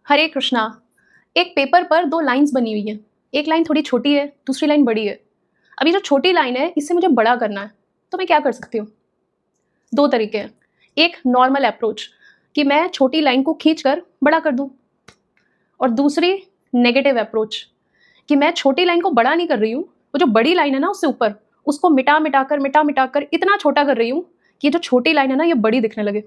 हरे कृष्णा। एक पेपर पर 2 लाइन्स बनी हुई हैं। एक लाइन थोड़ी छोटी है, दूसरी लाइन बड़ी है। अभी जो छोटी लाइन है, इससे मुझे बड़ा करना है, तो मैं क्या कर सकती हूँ? 2 तरीके हैं। एक नॉर्मल अप्रोच कि मैं छोटी लाइन को खींचकर बड़ा कर दूँ, और दूसरी नेगेटिव अप्रोच कि मैं छोटी लाइन को बड़ा नहीं कर रही हूँ, वो जो बड़ी लाइन है ना उससे ऊपर, उसको मिटा-मिटा कर इतना छोटा कर रही हूँ कि जो छोटी लाइन है ना, ये बड़ी दिखने लगे।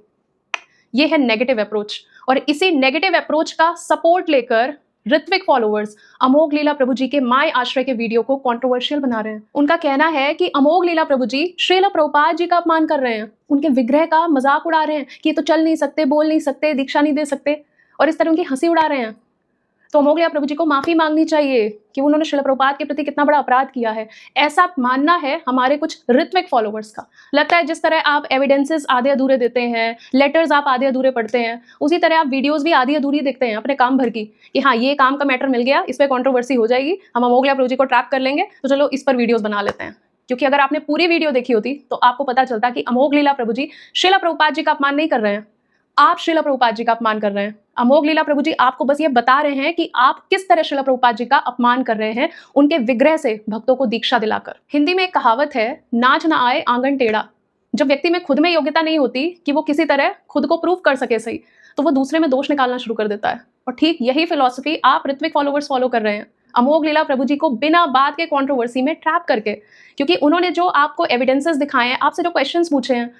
ये है नेगेटिव अप्रोच। और इसी नेगेटिव अप्रोच का सपोर्ट लेकर ऋत्विक फॉलोअर्स अमोघ लीला प्रभु जी के माय आश्रय के वीडियो को कंट्रोवर्शियल बना रहे हैं। उनका कहना है कि अमोघ लीला प्रभु जी श्रील प्रभुपाद जी का अपमान कर रहे हैं, उनके विग्रह का मजाक उड़ा रहे हैं कि ये तो चल नहीं सकते, बोल नहीं सकते, दीक्षा नहीं दे सकते, और इस तरह उनकी हंसी उड़ा रहे हैं। तो अमोघ लीला प्रभु जी को माफी मांगनी चाहिए कि उन्होंने श्रील प्रभुपाद के प्रति कितना बड़ा अपराध किया है। ऐसा मानना है हमारे कुछ ऋत्विक फॉलोअर्स का। लगता है जिस तरह आप एविडेंसेस आधे अधूरे देते हैं, लेटर्स आप आधे अधूरे पढ़ते हैं, उसी तरह आप वीडियोस भी आधी अधूरी देखते हैं अपने काम भर की, कि हाँ ये काम का मैटर मिल गया, इस पर कॉन्ट्रोवर्सी हो जाएगी, हम अमोघ लीला प्रभु जी को ट्रैप कर लेंगे, तो चलो इस पर वीडियोस बना लेते हैं। क्योंकि अगर आपने पूरी वीडियो देखी होती तो आपको पता चलता कि अमोघ लीला प्रभु जी श्रील प्रभुपाद जी का अपमान नहीं कर रहे हैं, आप श्रील प्रभुपाद जी का अपमान कर रहे हैं। अमोघ लीला प्रभु जी आपको बस ये बता रहे हैं कि आप किस तरह श्रील प्रभुपाद जी का अपमान कर रहे हैं, उनके विग्रह से भक्तों को दीक्षा दिलाकर। हिंदी में एक कहावत है, नाच ना आए आंगन टेढ़ा। जब व्यक्ति में खुद में योग्यता नहीं होती कि वो किसी तरह खुद को प्रूव कर सके सही, तो वो दूसरे में दोष निकालना शुरू कर देता है। और ठीक यही फिलॉसफी आप ऋत्विक फॉलोवर्स फॉलो कर रहे हैं, अमोघ लीला प्रभु जी को बिना बात के कंट्रोवर्सी में ट्रैप करके। क्योंकि उन्होंने जो आपको एविडेंसेस दिखाए हैं, आपसे जो क्वेश्चंस पूछे हैं,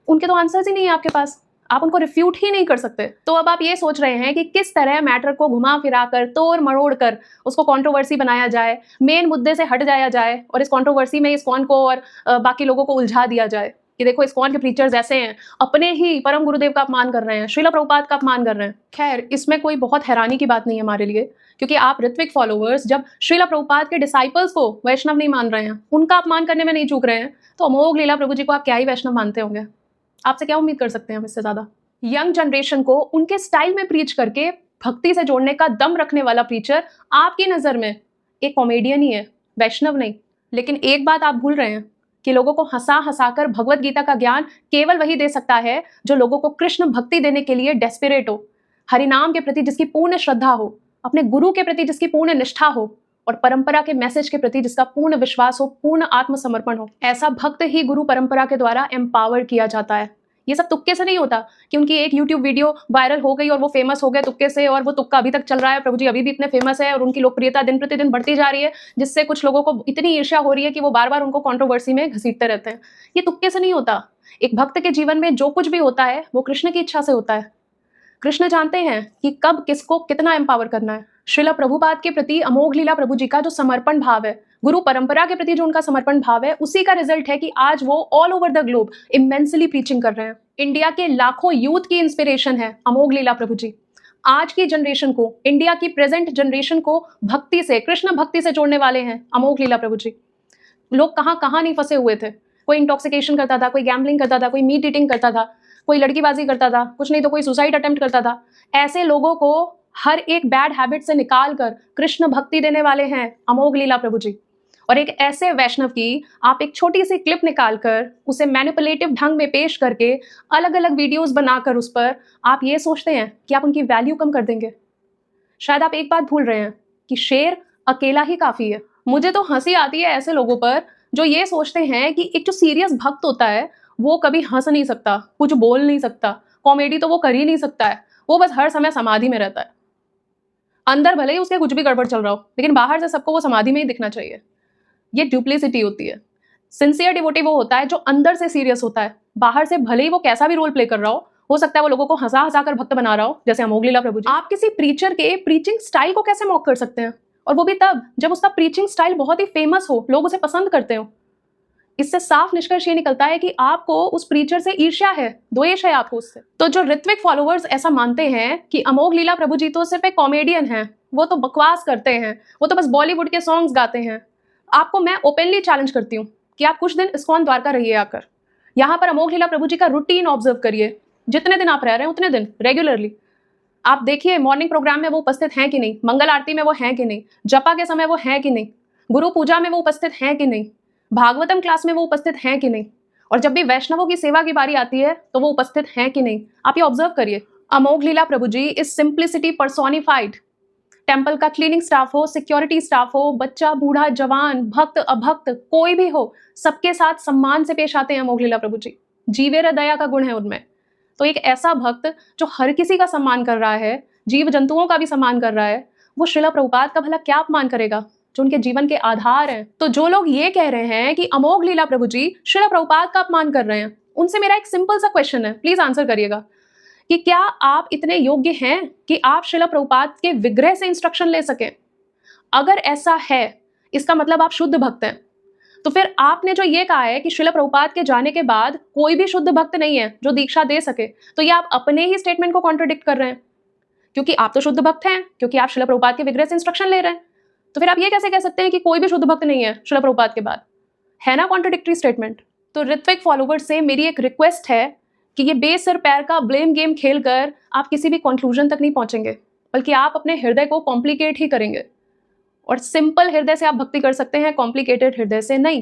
उनके तो आंसर्स ही नहीं है आपके पास, आप उनको रिफ्यूट ही नहीं कर सकते। तो अब आप ये सोच रहे हैं कि किस तरह मैटर को घुमा फिरा कर, तोड़ मरोड़ कर उसको कंट्रोवर्सी बनाया जाए, मेन मुद्दे से हट जाया जाए, और इस कंट्रोवर्सी में इस्कॉन को और बाकी लोगों को उलझा दिया जाए कि देखो इस्कॉन के प्रीचर्स ऐसे हैं, अपने ही परम गुरुदेव का अपमान कर रहे हैं, श्रील प्रभुपाद का अपमान कर रहे हैं। खैर, इसमें कोई बहुत हैरानी की बात नहीं है हमारे लिए, क्योंकि आप ऋत्विक फॉलोअर्स जब श्रील प्रभुपाद के डिसाइपल्स को वैष्णव नहीं मान रहे हैं, उनका अपमान करने में नहीं चूक रहे हैं, तो अमोघ लीला प्रभु जी को आप क्या ही वैष्णव मानते होंगे? आपसे क्या उम्मीद कर सकते हैं हम इससे ज्यादा? यंग जनरेशन को उनके स्टाइल में प्रीच करके भक्ति से जोड़ने का दम रखने वाला प्रीचर आपकी नजर में एक कॉमेडियन ही है, वैष्णव नहीं। लेकिन एक बात आप भूल रहे हैं कि लोगों को हंसा हंसाकर भगवत गीता का ज्ञान केवल वही दे सकता है जो लोगों को कृष्ण भक्ति देने के लिए डेस्परेट हो, हरिनाम के प्रति जिसकी पूर्ण श्रद्धा हो, अपने गुरु के प्रति जिसकी पूर्ण निष्ठा हो, और परंपरा के मैसेज के प्रति जिसका पूर्ण विश्वास हो, पूर्ण आत्मसमर्पण हो। ऐसा भक्त ही गुरु परंपरा के द्वारा एम्पावर किया जाता है। ये सब तुक्के से नहीं होता कि उनकी एक YouTube वीडियो वायरल हो गई और वो फेमस हो गए तुक्के से, और वो तुक्का अभी तक चल रहा है, प्रभु जी अभी भी इतने फेमस है और उनकी लोकप्रियता दिन प्रतिदिन बढ़ती जा रही है, जिससे कुछ लोगों को इतनी ईर्ष्या हो रही है कि वो बार बार उनको कंट्रोवर्सी में घसीटते रहते हैं। ये तुक्के से नहीं होता। एक भक्त के जीवन में जो कुछ भी होता है वो कृष्ण की इच्छा से होता है। कृष्ण जानते हैं कि कब किसको कितना एम्पावर करना है। श्रील प्रभुपाद के प्रति अमोघ लीला प्रभु जी का जो समर्पण भाव है, गुरु परंपरा के प्रति जो उनका समर्पण भाव है, उसी का रिजल्ट है कि आज वो all over the globe immensely preaching कर रहे हैं। इंडिया के लाखों यूथ की इंस्पिरेशन है अमोघ लीला प्रभु जी। आज की जनरेशन को, इंडिया की प्रेजेंट जनरेशन को भक्ति से, कृष्ण भक्ति से जोड़ने वाले हैं अमोघ लीला प्रभु जी। लोग कहाँ कहाँ नहीं फंसे हुए थे। कोई इंटॉक्सिकेशन करता था, कोई गैम्बलिंग करता था, कोई मीट ईटिंग करता था, कोई लड़कीबाजी करता था, कुछ नहीं तो कोई सुसाइड अटेम्प्ट करता था। ऐसे लोगों को हर एक बैड हैबिट से निकाल कर कृष्ण भक्ति देने वाले हैं अमोघ लीला प्रभु जी। और एक ऐसे वैष्णव की आप एक छोटी सी क्लिप निकालकर उसे मैनिपुलेटिव ढंग में पेश करके अलग अलग वीडियोस बनाकर उस पर आप ये सोचते हैं कि आप उनकी वैल्यू कम कर देंगे। शायद आप एक बात भूल रहे हैं कि शेर अकेला ही काफी है। मुझे तो हंसी आती है ऐसे लोगों पर जो ये सोचते हैं कि एक जो सीरियस भक्त होता है वो कभी हंस नहीं सकता, कुछ बोल नहीं सकता, कॉमेडी तो वो कर ही नहीं सकता है, वो बस हर समय समाधि में रहता है। अंदर भले ही उसके कुछ भी गड़बड़ चल रहा हो, लेकिन बाहर से सबको वो समाधि में ही दिखना चाहिए। ये ड्यूप्लिसिटी होती है। सिंसियर डिवोटी वो होता है जो अंदर से सीरियस होता है, बाहर से भले ही वो कैसा भी रोल प्ले कर रहा हो सकता है वो लोगों को हंसा हंसा कर भक्त बना रहा हो, जैसे अमोघ लीला प्रभु जी। आप किसी प्रीचर के प्रीचिंग स्टाइल को कैसे मॉक कर सकते हैं, और वो भी तब जब उसका प्रीचिंग स्टाइल बहुत ही फेमस हो, लोग उसे पसंद करते हो। इससे साफ निष्कर्ष ये निकलता है कि आपको उस प्रीचर से ईर्ष्या है, द्वेष है आपको उससे। तो जो ऋत्विक फॉलोअर्स ऐसा मानते हैं कि अमोघ लीला प्रभु जी तो सिर्फ एक कॉमेडियन है, वो तो बकवास करते हैं, वो तो बस बॉलीवुड के सॉन्ग्स गाते हैं, आपको मैं ओपनली चैलेंज करती हूँ कि आप कुछ दिन इस्कॉन द्वारका रहिए आकर, यहाँ पर अमोघ लीला प्रभु जी का रूटीन ऑब्जर्व करिए। जितने दिन आप रह रहे हैं उतने दिन रेगुलरली आप देखिए मॉर्निंग प्रोग्राम में वो उपस्थित हैं कि नहीं, मंगल आरती में वो हैं कि नहीं, जपा के समय वो हैं कि नहीं, गुरु पूजा में वो उपस्थित हैं कि नहीं, भागवतम क्लास में वो उपस्थित हैं कि नहीं, और जब भी वैष्णवों की सेवा की बारी आती है तो वो उपस्थित हैं कि नहीं। आप ये ऑब्जर्व करिए। अमोघ लीला प्रभु जी इज सिंप्लिसिटी पर्सोनिफाइड। टेम्पल का क्लीनिंग स्टाफ हो, सिक्योरिटी स्टाफ हो, बच्चा, बूढ़ा, जवान, भक्त, अभक्त, कोई भी हो, सबके साथ सम्मान से पेश आते हैं अमोघ लीला प्रभु जी। जीवेर दया का गुण है उनमें। तो एक ऐसा भक्त जो हर किसी का सम्मान कर रहा है, जीव जंतुओं का भी सम्मान कर रहा है, वो श्रीला प्रभुपाद का भला क्या अपमान करेगा, जो उनके जीवन के आधार हैं। तो जो लोग ये कह रहे हैं कि अमोघ लीला प्रभु जी श्रीला प्रभुपाद का अपमान कर रहे हैं, उनसे मेरा एक सिंपल सा क्वेश्चन है, प्लीज आंसर करिएगा कि क्या आप इतने योग्य हैं कि आप श्रीला प्रभुपाद के विग्रह से इंस्ट्रक्शन ले सकें? अगर ऐसा है, इसका मतलब आप शुद्ध भक्त हैं। तो फिर आपने जो ये कहा है कि श्रीला प्रभुपाद के जाने के बाद कोई भी शुद्ध भक्त नहीं है जो दीक्षा दे सके, तो ये आप अपने ही स्टेटमेंट को कॉन्ट्रडिक्ट कर रहे हैं, क्योंकि आप तो शुद्ध भक्त हैं, क्योंकि आप श्रीला प्रभुपाद के विग्रह से इंस्ट्रक्शन ले रहे हैं। तो फिर आप ये कैसे कह सकते हैं कि कोई भी शुद्ध भक्त नहीं है श्रीला प्रभुपाद के बाद? है ना कॉन्ट्रडिक्टरी स्टेटमेंट। तो ऋत्विक फॉलोवर्स से मेरी एक रिक्वेस्ट है कि ये बेसिर पैर का ब्लेम गेम खेलकर आप किसी भी कंक्लूजन तक नहीं पहुंचेंगे, बल्कि आप अपने हृदय को कॉम्प्लिकेट ही करेंगे। और सिंपल हृदय से आप भक्ति कर सकते हैं, कॉम्प्लिकेटेड हृदय से नहीं।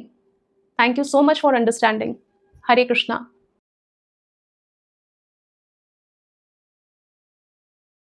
Thank you so much for understanding. Hare Krishna.